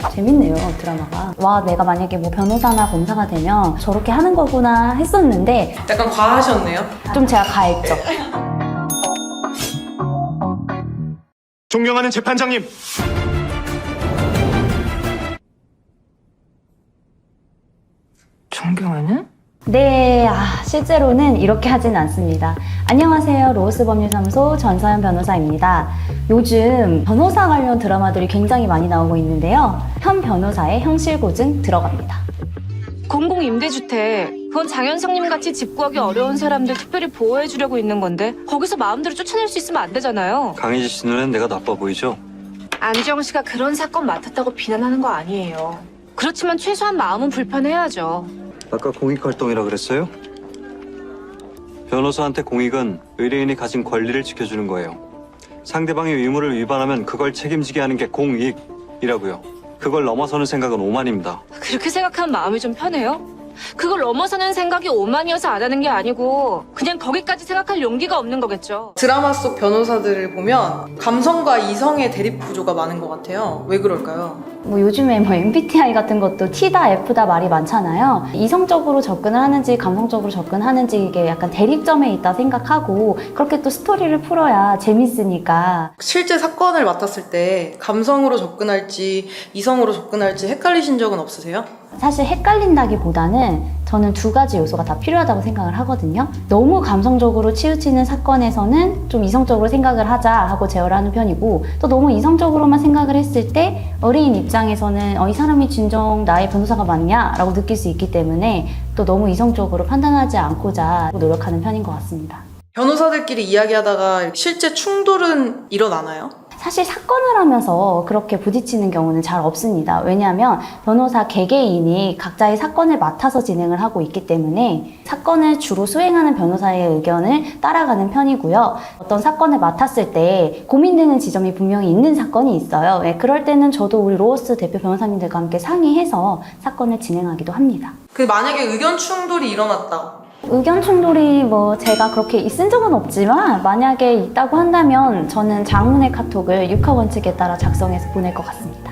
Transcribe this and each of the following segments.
재밌네요, 드라마가. 와, 내가 만약에 뭐 변호사나 검사가 되면 저렇게 하는 거구나 했었는데 약간 과하셨네요. 좀 제가 가했죠. 존경하는 재판장님, 존경하는? 네, 실제로는 이렇게 하진 않습니다. 안녕하세요. 로스법률사무소 전서연 변호사입니다. 요즘 변호사 관련 드라마들이 굉장히 많이 나오고 있는데요. 현 변호사의 형실고증 들어갑니다. 공공임대주택, 그건 장현성님 같이 집 구하기 어려운 사람들 특별히 보호해주려고 있는 건데 거기서 마음대로 쫓아낼 수 있으면 안 되잖아요. 강희지 씨 눈엔 내가 나빠 보이죠? 안지영 씨가 그런 사건 맡았다고 비난하는 거 아니에요. 그렇지만 최소한 마음은 불편해야죠. 아까 공익활동이라 그랬어요? 변호사한테 공익은 의뢰인이 가진 권리를 지켜주는 거예요. 상대방의 의무를 위반하면 그걸 책임지게 하는 게 공익이라고요. 그걸 넘어서는 생각은 오만입니다. 그렇게 생각하면 마음이 좀 편해요? 그걸 넘어서는 생각이 오만이어서 안 하는 게 아니고 그냥 거기까지 생각할 용기가 없는 거겠죠. 드라마 속 변호사들을 보면 감성과 이성의 대립 구조가 많은 것 같아요. 왜 그럴까요? 뭐 요즘에 뭐 MBTI 같은 것도 T다 F다 말이 많잖아요. 이성적으로 접근을 하는지 감성적으로 접근하는지 이게 약간 대립점에 있다 생각하고 그렇게 또 스토리를 풀어야 재밌으니까. 실제 사건을 맡았을 때 감성으로 접근할지 이성으로 접근할지 헷갈리신 적은 없으세요? 사실 헷갈린다기보다는 저는 두 가지 요소가 다 필요하다고 생각을 하거든요. 너무 감성적으로 치우치는 사건에서는 좀 이성적으로 생각을 하자 하고 제어를 하는 편이고, 또 너무 이성적으로만 생각을 했을 때 의뢰인 입장에서는 이 사람이 진정 나의 변호사가 맞냐? 라고 느낄 수 있기 때문에 또 너무 이성적으로 판단하지 않고자 노력하는 편인 것 같습니다. 변호사들끼리 이야기하다가 실제 충돌은 일어나나요? 사실 사건을 하면서 그렇게 부딪히는 경우는 잘 없습니다. 왜냐하면 변호사 개개인이 각자의 사건을 맡아서 진행을 하고 있기 때문에 사건을 주로 수행하는 변호사의 의견을 따라가는 편이고요. 어떤 사건을 맡았을 때 고민되는 지점이 분명히 있는 사건이 있어요. 그럴 때는 저도 우리 로어스 대표 변호사님들과 함께 상의해서 사건을 진행하기도 합니다. 만약에 의견 충돌이 일어났다. 의견 충돌이 뭐 제가 그렇게 있은 적은 없지만 만약에 있다고 한다면 저는 장문의 카톡을 육하 원칙에 따라 작성해서 보낼 것 같습니다.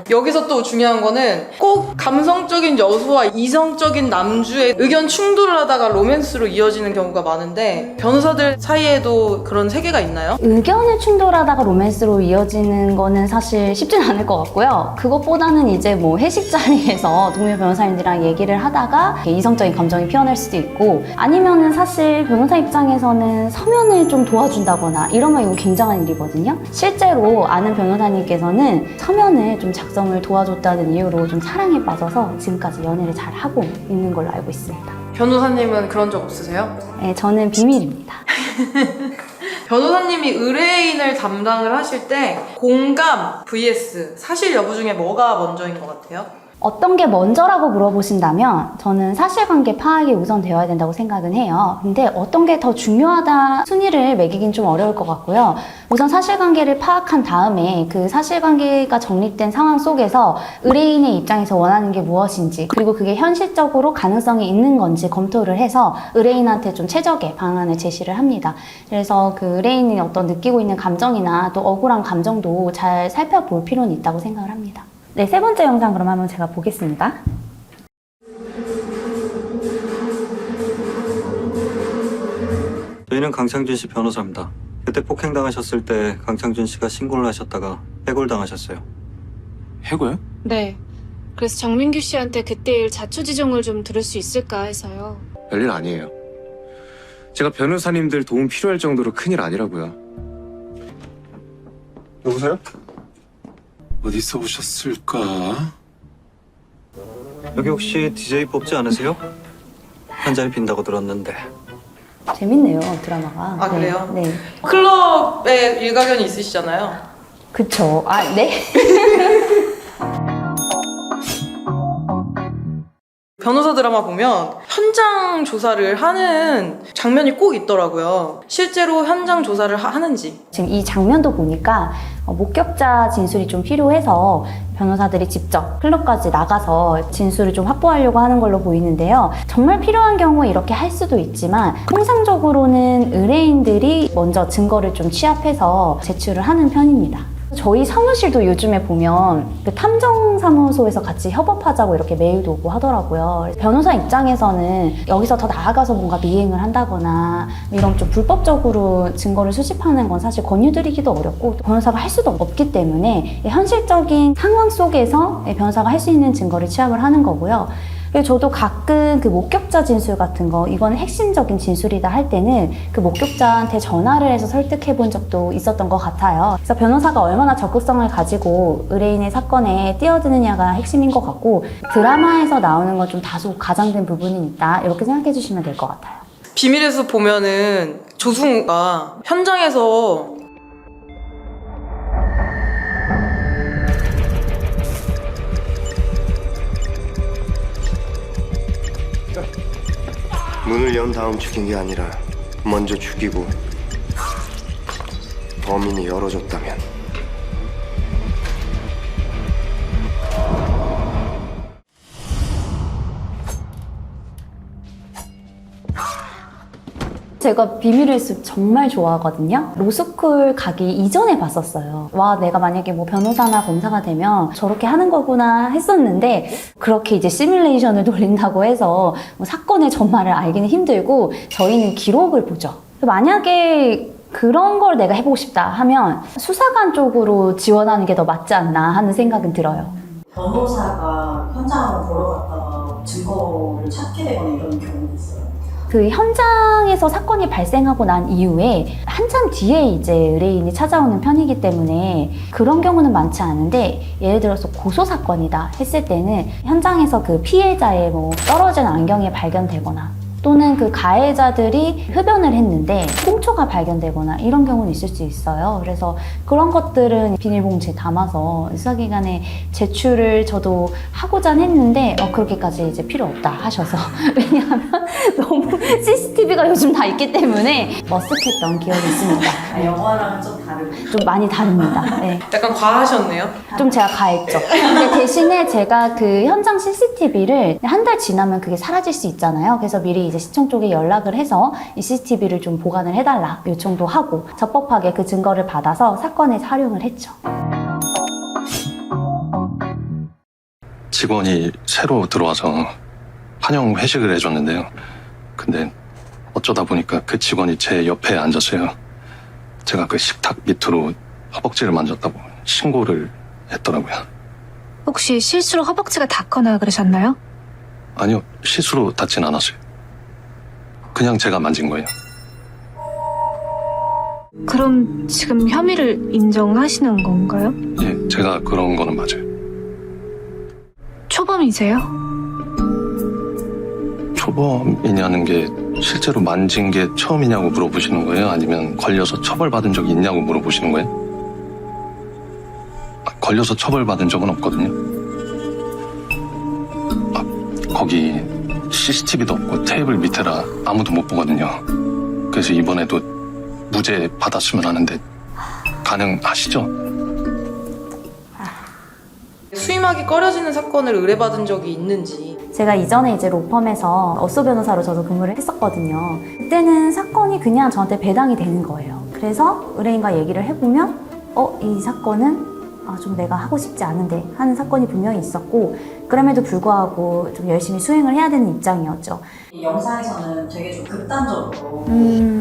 여기서 또 중요한 거는 꼭 감성적인 여수와 이성적인 남주의 의견 충돌을 하다가 로맨스로 이어지는 경우가 많은데 변호사들 사이에도 그런 세계가 있나요? 의견을 충돌하다가 로맨스로 이어지는 거는 사실 쉽진 않을 것 같고요. 그것보다는 이제 뭐 회식 자리에서 동료 변호사님들이랑 얘기를 하다가 이성적인 감정이 피어날 수도 있고, 아니면은 사실 변호사 입장에서는 서면을 좀 도와준다거나 이러면 이거 굉장한 일이거든요. 실제로 아는 변호사님께서는 서면을 좀 작성을 도와줬다는 이유로 좀 사랑에 빠져서 지금까지 연애를 잘 하고 있는 걸로 알고 있습니다. 변호사님은 그런 적 없으세요? 네, 저는 비밀입니다. 변호사님이 의뢰인을 담당을 하실 때 공감 vs 사실 여부 중에 뭐가 먼저인 것 같아요? 어떤 게 먼저라고 물어보신다면 저는 사실관계 파악이 우선 되어야 된다고 생각은 해요. 근데 어떤 게 더 중요하다 순위를 매기긴 좀 어려울 것 같고요. 우선 사실관계를 파악한 다음에 그 사실관계가 정립된 상황 속에서 의뢰인의 입장에서 원하는 게 무엇인지, 그리고 그게 현실적으로 가능성이 있는 건지 검토를 해서 의뢰인한테 좀 최적의 방안을 제시를 합니다. 그래서 그 의뢰인이 어떤 느끼고 있는 감정이나 또 억울한 감정도 잘 살펴볼 필요는 있다고 생각을 합니다. 네, 세 번째 영상 그럼 한번 제가 보겠습니다. 저희는 강창준 씨 변호사입니다. 그때 폭행당하셨을 때 강창준 씨가 신고를 하셨다가 해골당하셨어요. 해고요? 네. 그래서 정민규 씨한테 그때 일 자초지종을 좀 들을 수 있을까 해서요. 별일 아니에요. 제가 변호사님들 도움 필요할 정도로 큰일 아니라고요. 여보세요? 어디서 오셨을까? 여기 혹시 DJ 뽑지 않으세요? 한 자리 빈다고 들었는데. 재밌네요, 드라마가. 아, 그래요? 네. 클럽에 일가견이 있으시잖아요. 그쵸. 네? 변호사 드라마 보면 현장 조사를 하는 장면이 꼭 있더라고요. 실제로 현장 조사를 하는지. 지금 이 장면도 보니까 목격자 진술이 좀 필요해서 변호사들이 직접 클럽까지 나가서 진술을 좀 확보하려고 하는 걸로 보이는데요. 정말 필요한 경우에 이렇게 할 수도 있지만 통상적으로는 의뢰인들이 먼저 증거를 좀 취합해서 제출을 하는 편입니다. 저희 사무실도 요즘에 보면 그 탐정사무소에서 같이 협업하자고 이렇게 메일도 오고 하더라고요. 변호사 입장에서는 여기서 더 나아가서 뭔가 미행을 한다거나 이런 좀 불법적으로 증거를 수집하는 건 사실 권유드리기도 어렵고 변호사가 할 수도 없기 때문에 현실적인 상황 속에서 변호사가 할 수 있는 증거를 취합을 하는 거고요. 그리고 저도 가끔 그 목격자 진술 같은 거, 이건 핵심적인 진술이다 할 때는 그 목격자한테 전화를 해서 설득해 본 적도 있었던 것 같아요. 그래서 변호사가 얼마나 적극성을 가지고 의뢰인의 사건에 뛰어드느냐가 핵심인 것 같고, 드라마에서 나오는 건 좀 다소 가장된 부분이 있다, 이렇게 생각해 주시면 될 것 같아요. 비밀의 숲 보면은 조승우가 현장에서 문을 연 다음 죽인 게 아니라 먼저 죽이고 범인이 열어줬다면 제가 비밀의 숲 정말 좋아하거든요. 로스쿨 가기 이전에 봤었어요. 와, 내가 만약에 뭐 변호사나 검사가 되면 저렇게 하는 거구나 했었는데, 그렇게 이제 시뮬레이션을 돌린다고 해서 뭐 사건의 전말을 알기는 힘들고 저희는 기록을 보죠. 만약에 그런 걸 내가 해보고 싶다 하면 수사관 쪽으로 지원하는 게 더 맞지 않나 하는 생각은 들어요. 변호사가 현장으로 보러 갔다가 증거를 찾게 되거나 이런 경우도 있어요. 그 현장에서 사건이 발생하고 난 이후에 한참 뒤에 이제 의뢰인이 찾아오는 편이기 때문에 그런 경우는 많지 않은데, 예를 들어서 고소 사건이다 했을 때는 현장에서 그 피해자의 뭐 떨어진 안경이 발견되거나 또는 그 가해자들이 흡연을 했는데 꽁초가 발견되거나 이런 경우는 있을 수 있어요. 그래서 그런 것들은 비닐봉지에 담아서 수사기관에 제출을 저도 하고자 했는데 그렇게까지 이제 필요 없다 하셔서 왜냐하면 너무 CCTV가 요즘 다 있기 때문에 머쓱했던 기억이 있습니다. 영화랑은 좀 다르고. 좀 많이 다릅니다. 네. 약간 과하셨네요. 좀 제가 가했죠. 근데 대신에 제가 그 현장 CCTV를 한 달 지나면 그게 사라질 수 있잖아요. 그래서 미리 이제 시청 쪽에 연락을 해서 이 CCTV를 좀 보관을 해달라 요청도 하고 적법하게 그 증거를 받아서 사건에 활용을 했죠. 직원이 새로 들어와서 환영 회식을 해줬는데요. 근데 어쩌다 보니까 그 직원이 제 옆에 앉았어요. 제가 그 식탁 밑으로 허벅지를 만졌다고 신고를 했더라고요. 혹시 실수로 허벅지가 닿거나 그러셨나요? 아니요, 실수로 닿진 않았어요. 그냥 제가 만진 거예요. 그럼 지금 혐의를 인정하시는 건가요? 예, 제가 그런 거는 맞아요. 초범이세요? 초범이냐는 게 실제로 만진 게 처음이냐고 물어보시는 거예요? 아니면 걸려서 처벌받은 적이 있냐고 물어보시는 거예요? 걸려서 처벌받은 적은 없거든요. 거기 CCTV도 없고 테이블 밑에라 아무도 못 보거든요. 그래서 이번에도 무죄 받았으면 하는데 가능하시죠? 수임하기 꺼려지는 사건을 의뢰받은 적이 있는지. 제가 이전에 이제 로펌에서 어쏘 변호사로 저도 근무를 했었거든요. 그때는 사건이 그냥 저한테 배당이 되는 거예요. 그래서 의뢰인과 얘기를 해보면 이 사건은 좀 내가 하고 싶지 않은데 하는 사건이 분명히 있었고, 그럼에도 불구하고 좀 열심히 수행을 해야 되는 입장이었죠. 이 영상에서는 되게 좀 극단적으로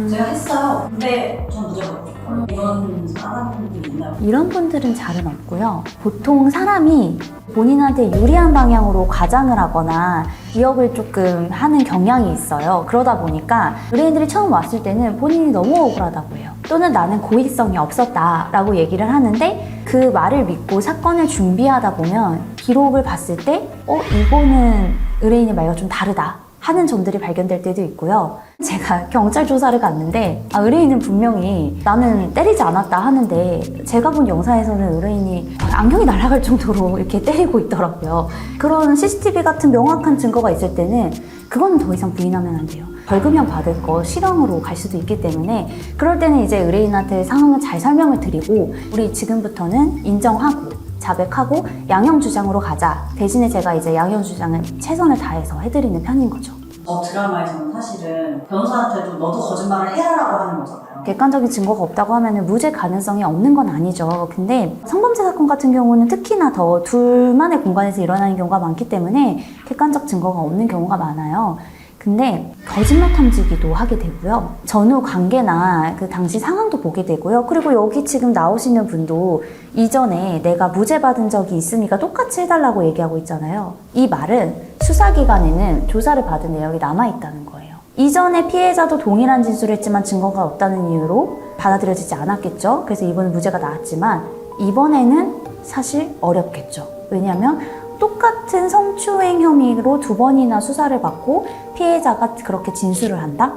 제가 했어요. 근데 전 무죄 받고 싶어요. 이런 사람들이 있나요? 이런 분들은 잘은 없고요. 보통 사람이 본인한테 유리한 방향으로 과장을 하거나 기억을 조금 하는 경향이 있어요. 그러다 보니까 의뢰인들이 처음 왔을 때는 본인이 너무 억울하다고 해요. 또는 나는 고의성이 없었다라고 얘기를 하는데, 그 말을 믿고 사건을 준비하다 보면 기록을 봤을 때 이거는 의뢰인의 말과 좀 다르다 하는 점들이 발견될 때도 있고요. 제가 경찰 조사를 갔는데 의뢰인은 분명히 나는 때리지 않았다 하는데 제가 본 영상에서는 의뢰인이 안경이 날아갈 정도로 이렇게 때리고 있더라고요. 그런 CCTV 같은 명확한 증거가 있을 때는 그거는 더 이상 부인하면 안 돼요. 벌금형 받을 거 실형으로 갈 수도 있기 때문에 그럴 때는 이제 의뢰인한테 상황을 잘 설명을 드리고 우리 지금부터는 인정하고 자백하고 양형 주장으로 가자. 대신에 제가 이제 양형 주장은 최선을 다해서 해드리는 편인 거죠. 드라마에서는 사실은 변호사한테도 너도 거짓말을 해라라고 하는 거잖아요. 객관적인 증거가 없다고 하면 무죄 가능성이 없는 건 아니죠. 근데 성범죄 사건 같은 경우는 특히나 더 둘만의 공간에서 일어나는 경우가 많기 때문에 객관적 증거가 없는 경우가 많아요. 근데 거짓말 탐지기도 하게 되고요. 전후 관계나 그 당시 상황도 보게 되고요. 그리고 여기 지금 나오시는 분도 이전에 내가 무죄 받은 적이 있으니까 똑같이 해달라고 얘기하고 있잖아요. 이 말은 수사기관에는 조사를 받은 내역이 남아있다는 거예요. 이전에 피해자도 동일한 진술을 했지만 증거가 없다는 이유로 받아들여지지 않았겠죠. 그래서 이번에 무죄가 나왔지만 이번에는 사실 어렵겠죠. 왜냐하면 똑같은 성추행 혐의로 2번이나 수사를 받고 피해자가 그렇게 진술을 한다?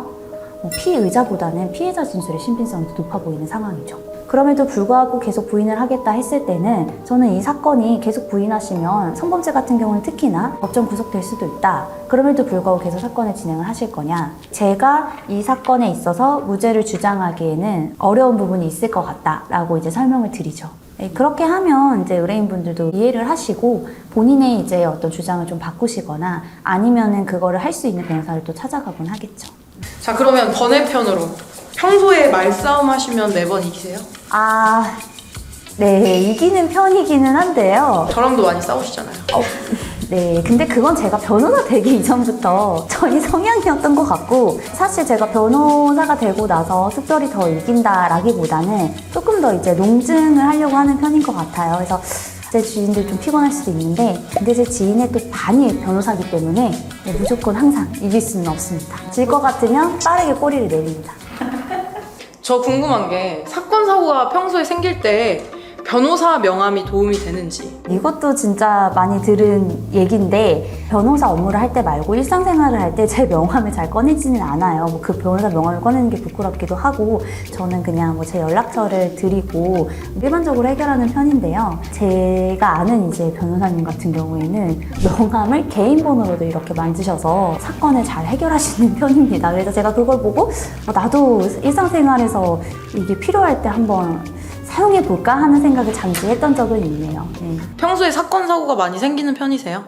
피의자보다는 피해자 진술의 신빙성이 높아 보이는 상황이죠. 그럼에도 불구하고 계속 부인을 하겠다 했을 때는 저는 이 사건이 계속 부인하시면 성범죄 같은 경우는 특히나 법정 구속될 수도 있다. 그럼에도 불구하고 계속 사건을 진행을 하실 거냐. 제가 이 사건에 있어서 무죄를 주장하기에는 어려운 부분이 있을 것 같다라고 이제 설명을 드리죠. 그렇게 하면 이제 의뢰인분들도 이해를 하시고 본인의 이제 어떤 주장을 좀 바꾸시거나 아니면은 그거를 할 수 있는 변호사를 또 찾아가곤 하겠죠. 자, 그러면 번외편으로 평소에 말싸움 하시면 매번 이기세요? 네, 이기는 편이기는 한데요. 저랑도 많이 싸우시잖아요. 네, 근데 그건 제가 변호사 되기 이전부터 저희 성향이었던 것 같고 사실 제가 변호사가 되고 나서 특별히 더 이긴다라기보다는 조금 더 이제 논증을 하려고 하는 편인 것 같아요. 그래서 제 지인들 좀 피곤할 수도 있는데 근데 제 지인의 또 반이 변호사기 때문에 무조건 항상 이길 수는 없습니다. 질 것 같으면 빠르게 꼬리를 내립니다. 저 궁금한 게 사건 사고가 평소에 생길 때 변호사 명함이 도움이 되는지. 이것도 진짜 많이 들은 얘기인데 변호사 업무를 할 때 말고 일상생활을 할 때 제 명함을 잘 꺼내지는 않아요. 뭐 그 변호사 명함을 꺼내는 게 부끄럽기도 하고 저는 그냥 뭐 제 연락처를 드리고 일반적으로 해결하는 편인데요. 제가 아는 이제 변호사님 같은 경우에는 명함을 개인 번호로도 이렇게 만드셔서 사건을 잘 해결하시는 편입니다. 그래서 제가 그걸 보고 나도 일상생활에서 이게 필요할 때 한번 사용해볼까 하는 생각을 잠시 했던 적은 있네요. 네. 평소에 사건 사고가 많이 생기는 편이세요?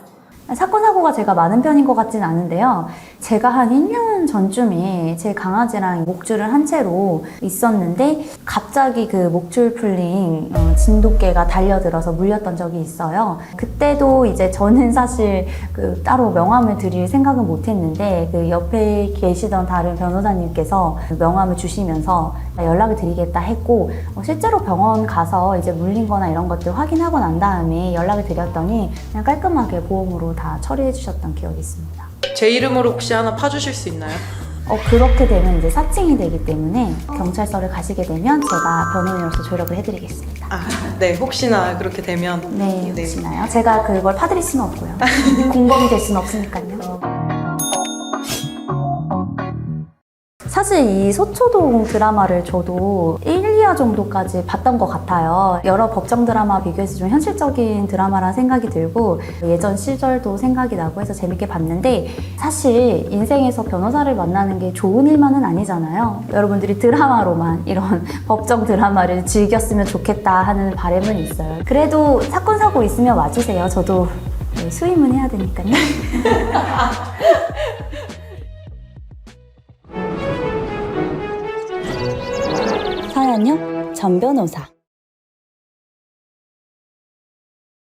사건 사고가 제가 많은 편인 것 같진 않은데요. 제가 한 1년 전쯤에 제 강아지랑 목줄을 한 채로 있었는데 갑자기 그 목줄 풀린 진돗개가 달려들어서 물렸던 적이 있어요. 그때도 이제 저는 사실 그 따로 명함을 드릴 생각은 못 했는데 그 옆에 계시던 다른 변호사님께서 명함을 주시면서 연락을 드리겠다 했고 실제로 병원 가서 이제 물린 거나 이런 것들 확인하고 난 다음에 연락을 드렸더니 그냥 깔끔하게 보험으로 다 처리해 주셨던 기억이 있습니다. 제 이름으로 혹시 하나 파주실 수 있나요? 그렇게 되면 이제 사칭이 되기 때문에 경찰서를 가시게 되면 제가 변호인으로서 조력을 해드리겠습니다. 네, 혹시나 그렇게 되면. 네, 혹시나요? 제가 그걸 파드릴 수는 없고요. 공범이 될 수는 없으니까요. 사실 이 서초동 드라마를 저도 1, 2화 정도까지 봤던 것 같아요. 여러 법정 드라마 비교해서 좀 현실적인 드라마라는 생각이 들고 예전 시절도 생각이 나고 해서 재밌게 봤는데 사실 인생에서 변호사를 만나는 게 좋은 일만은 아니잖아요. 여러분들이 드라마로만 이런 법정 드라마를 즐겼으면 좋겠다 하는 바람은 있어요. 그래도 사건 사고 있으면 와주세요. 저도 수임은 해야 되니까요. 사연형 전 변호사.